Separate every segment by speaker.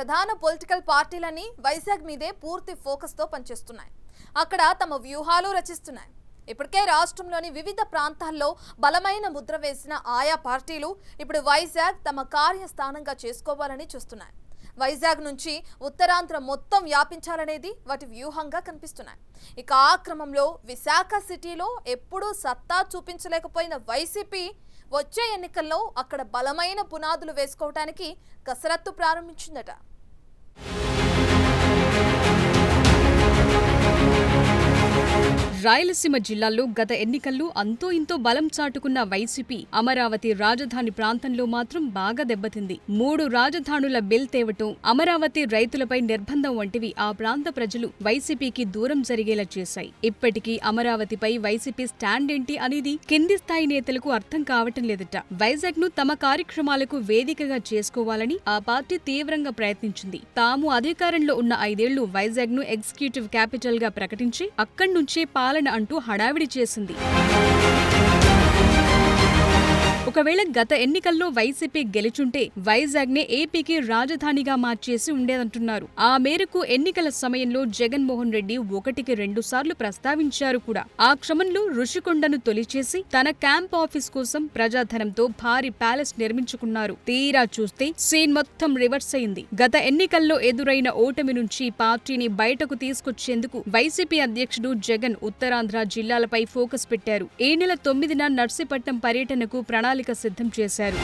Speaker 1: ప్రధాన పొలిటికల్ పార్టీలన్నీ వైజాగ్ మీదే పూర్తి ఫోకస్తో పనిచేస్తున్నాయి. అక్కడ తమ వ్యూహాలు రచిస్తున్నాయి. ఇప్పటికే రాష్ట్రంలోని వివిధ ప్రాంతాల్లో బలమైన ముద్ర వేసిన ఆయా పార్టీలు ఇప్పుడు వైజాగ్ తమ కార్యస్థానంగా చేసుకోవాలని చూస్తున్నాయి. వైజాగ్ నుంచి ఉత్తరాంధ్ర మొత్తం వ్యాపించాలనేది వాటి వ్యూహంగా కనిపిస్తున్నాయి. ఇక ఆ క్రమంలో విశాఖ సిటీలో ఎప్పుడూ సత్తా చూపించలేకపోయిన వైసీపీ వచ్చే ఎన్నికల్లో అక్కడ బలమైన పునాదులు వేసుకోవడానికి కసరత్తు ప్రారంభించిందట.
Speaker 2: రాయలసీమ జిల్లాల్లో గత ఎన్నికల్లో అంతో ఇంతో బలం చాటుకున్న వైసీపీ అమరావతి రాజధాని ప్రాంతంలో మాత్రం బాగా దెబ్బతింది. 3 రాజధానుల బిల్ తేవటం, అమరావతి రైతులపై నిర్బంధం వంటివి ఆ ప్రాంత ప్రజలు వైసీపీకి దూరం జరిగేలా చేశాయి. ఇప్పటికీ అమరావతిపై వైసీపీ స్టాండ్ ఏంటి అనేది కింది స్థాయి నేతలకు అర్థం కావటం లేదట. వైజాగ్ ను తమ కార్యక్రమాలకు వేదికగా చేసుకోవాలని ఆ పార్టీ తీవ్రంగా ప్రయత్నించింది. తాము అధికారంలో ఉన్న 5 ఏళ్లు వైజాగ్ ను ఎగ్జిక్యూటివ్ క్యాపిటల్ గా ప్రకటించి అక్కడి నుంచే పాలన అంటూ హడావిడి చేసింది. ఒకవేళ గత ఎన్నికల్లో వైసీపీ గెలుచుంటే వైజాగ్ నే ఏపీకి రాజధానిగా మార్చేసి ఉండేదంటున్నారు. ఆ మేరకు ఎన్నికల సమయంలో జగన్మోహన్ రెడ్డి 1కి 2 సార్లు ప్రస్తావించారు కూడా. ఆ క్రమంలో ఋషికొండను తొలిచేసి తన క్యాంప్ ఆఫీస్ కోసం ప్రజాధనంతో భారీ ప్యాలెస్ నిర్మించుకున్నారు. తీరా చూస్తే సీన్ మొత్తం రివర్స్ అయింది. గత ఎన్నికల్లో ఎదురైన ఓటమి నుంచి పార్టీని బయటకు తీసుకొచ్చేందుకు వైసీపీ అధ్యక్షుడు జగన్ ఉత్తరాంధ్ర జిల్లాలపై ఫోకస్ పెట్టారు. ఈ నెల 9న నర్సీపట్నం పర్యటనకు ప్రణాళిక సిద్ధం చేశారు.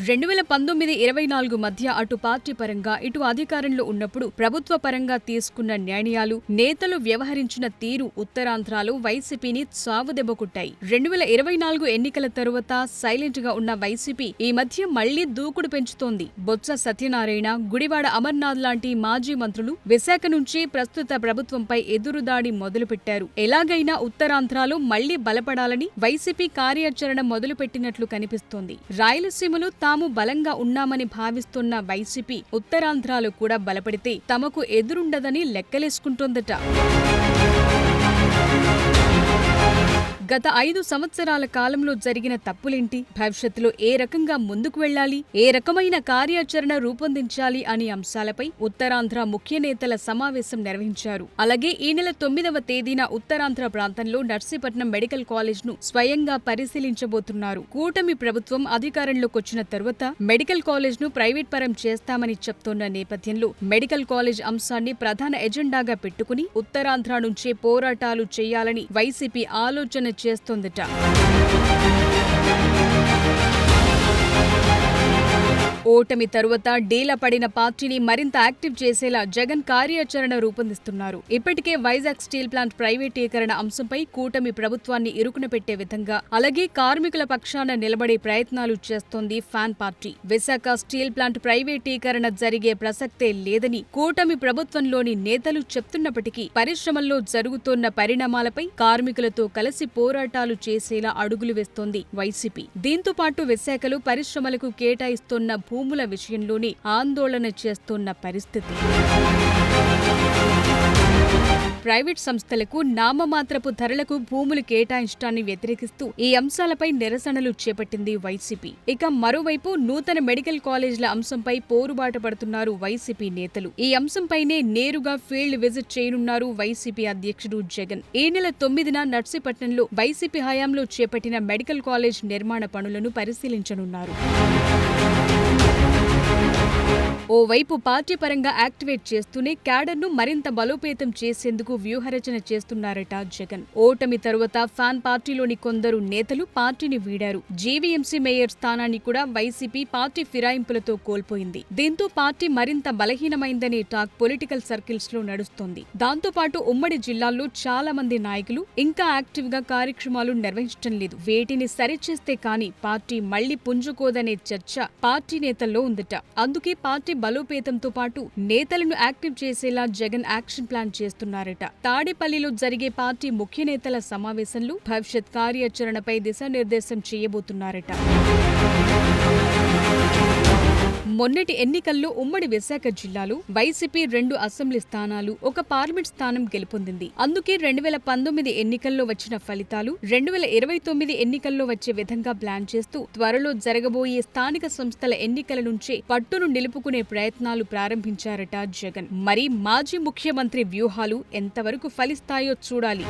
Speaker 2: 2019-24 మధ్య అటు పార్టీ పరంగా ఇటు అధికారంలో ఉన్నప్పుడు ప్రభుత్వ పరంగా తీసుకున్న నిర్ణయాలు, నేతలు వ్యవహరించిన తీరు ఉత్తరాంధ్రలో వైసీపీని చావుదెబ్బ కొట్టాయి. 2024 ఎన్నికల తరువాత సైలెంట్ గా ఉన్న వైసీపీ ఈ మధ్య మళ్లీ దూకుడు పెంచుతోంది. బొత్స సత్యనారాయణ, గుడివాడ అమర్నాథ్ లాంటి మాజీ మంత్రులు విశాఖ నుంచి ప్రస్తుత ప్రభుత్వంపై ఎదురుదాడి మొదలుపెట్టారు. ఎలాగైనా ఉత్తరాంధ్రలో మళ్లీ బలపడాలని వైసీపీ కార్యాచరణ మొదలుపెట్టినట్లు కనిపిస్తోంది. రాయలసీమలో తాము బలంగా ఉన్నామని భావిస్తున్న వైసీపీ ఉత్తరాంధ్రలో కూడా బలపడితే తమకు ఎదురుండదని లెక్కలేసుకుంటోందట. గత 5 సంవత్సరాల కాలంలో జరిగిన తప్పులేంటి, భవిష్యత్తులో ఏ రకంగా ముందుకు వెళ్లాలి, ఏ రకమైన కార్యాచరణ రూపొందించాలి అనే అంశాలపై ఉత్తరాంధ్ర ముఖ్య నేతల సమావేశం నిర్వహించారు. అలాగే ఈ నెల 9వ తేదీన ఉత్తరాంధ్ర ప్రాంతంలో నర్సీపట్నం మెడికల్ కాలేజ్ ను స్వయంగా పరిశీలించబోతున్నారు. కూటమి ప్రభుత్వం అధికారంలోకొచ్చిన తరువాత మెడికల్ కాలేజ్ ను ప్రైవేట్ పరం చేస్తామని చెప్తోన్న నేపథ్యంలో మెడికల్ కాలేజ్ అంశాన్ని ప్రధాన ఎజెండాగా పెట్టుకుని ఉత్తరాంధ్ర నుంచే పోరాటాలు చేయాలని వైసీపీ ఆలోచన చేస్తోందట. ఓటమి తరువాత డీలా పడిన పార్టీని మరింత యాక్టివ్ చేసేలా జగన్ కార్యాచరణ రూపొందిస్తున్నారు. ఇప్పటికే వైజాగ్ స్టీల్ ప్లాంట్ ప్రైవేటీకరణ అంశంపై కూటమి ప్రభుత్వాన్ని ఇరుకున పెట్టే విధంగా, అలాగే కార్మికుల పక్షాన నిలబడే ప్రయత్నాలు చేస్తోంది fan party. Visakha steel plant ప్రైవేటీకరణ జరిగే ప్రసక్తే లేదని కూటమి ప్రభుత్వంలోని నేతలు చెప్తున్నప్పటికీ పరిశ్రమల్లో జరుగుతోన్న పరిణామాలపై కార్మికులతో కలిసి పోరాటాలు చేసేలా అడుగులు వేస్తోంది వైసీపీ. దీంతో పాటు విశాఖలో పరిశ్రమలకు కేటాయిస్తోన్న భూముల విషయంలోనే ఆందోళన చేస్తోన్న పరిస్థితి. ప్రైవేట్ సంస్థలకు నామమాత్రపు ధరలకు భూములు కేటాయించడాన్ని వ్యతిరేకిస్తూ ఈ అంశాలపై నిరసనలు చేపట్టింది వైసీపీ. ఇక మరోవైపు నూతన మెడికల్ కాలేజీల అంశంపై పోరుబాట పడుతున్నారు వైసీపీ నేతలు. ఈ అంశంపైనే నేరుగా ఫీల్డ్ విజిట్ చేయనున్నారు వైసీపీ అధ్యక్షుడు జగన్. ఈ నెల 9న నర్సీపట్నంలో వైసీపీ హయాంలో చేపట్టిన మెడికల్ కాలేజ్ నిర్మాణ పనులను పరిశీలించనున్నారు. ఓవైపు పార్టీ పరంగా యాక్టివేట్ చేస్తూనే క్యాడర్ను మరింత బలోపేతం చేసేందుకు వ్యూహరచన చేస్తున్నారట జగన్. ఓటమి తరువాత ఫ్యాన్ పార్టీలోని కొందరు నేతలు పార్టీని వీడారు. జీవీఎంసీ మేయర్ స్థానాన్ని కూడా వైసీపీ పార్టీ ఫిరాయింపులతో కోల్పోయింది. దీంతో పార్టీ మరింత బలహీనమైందనే టాక్ పొలిటికల్ సర్కిల్స్ లో నడుస్తోంది. దాంతోపాటు ఉమ్మడి జిల్లాల్లో చాలా మంది నాయకులు ఇంకా యాక్టివ్ గా కార్యక్రమాలు నిర్వహించడం లేదు. వేటిని సరిచేస్తే కానీ పార్టీ మళ్లీ పుంజుకోదనే చర్చ పార్టీ నేతల్లో ఉందట. అందుకే పార్టీ బలోపేతంతో పాటు నేతలను యాక్టివ్ చేసేలా జగన్ యాక్షన్ ప్లాన్ చేస్తున్నారట. తాడేపల్లిలో జరిగే పార్టీ ముఖ్య నేతల సమావేశంలో భవిష్యత్ కార్యాచరణపై దిశానిర్దేశం చేయబోతున్నారట. మొన్నటి ఎన్నికల్లో ఉమ్మడి విశాఖ జిల్లాలో వైసీపీ 2 అసెంబ్లీ స్థానాలు, 1 పార్లమెంట్ స్థానం గెలుపొందింది. అందుకే 2019 ఎన్నికల్లో వచ్చిన ఫలితాలు 2029 ఎన్నికల్లో వచ్చే విధంగా ప్లాన్ చేస్తూ త్వరలో జరగబోయే స్థానిక సంస్థల ఎన్నికల నుంచే పట్టును నిలుపుకునే ప్రయత్నాలు ప్రారంభించారట జగన్. మరి మాజీ ముఖ్యమంత్రి వ్యూహాలు ఎంతవరకు ఫలిస్తాయో చూడాలి.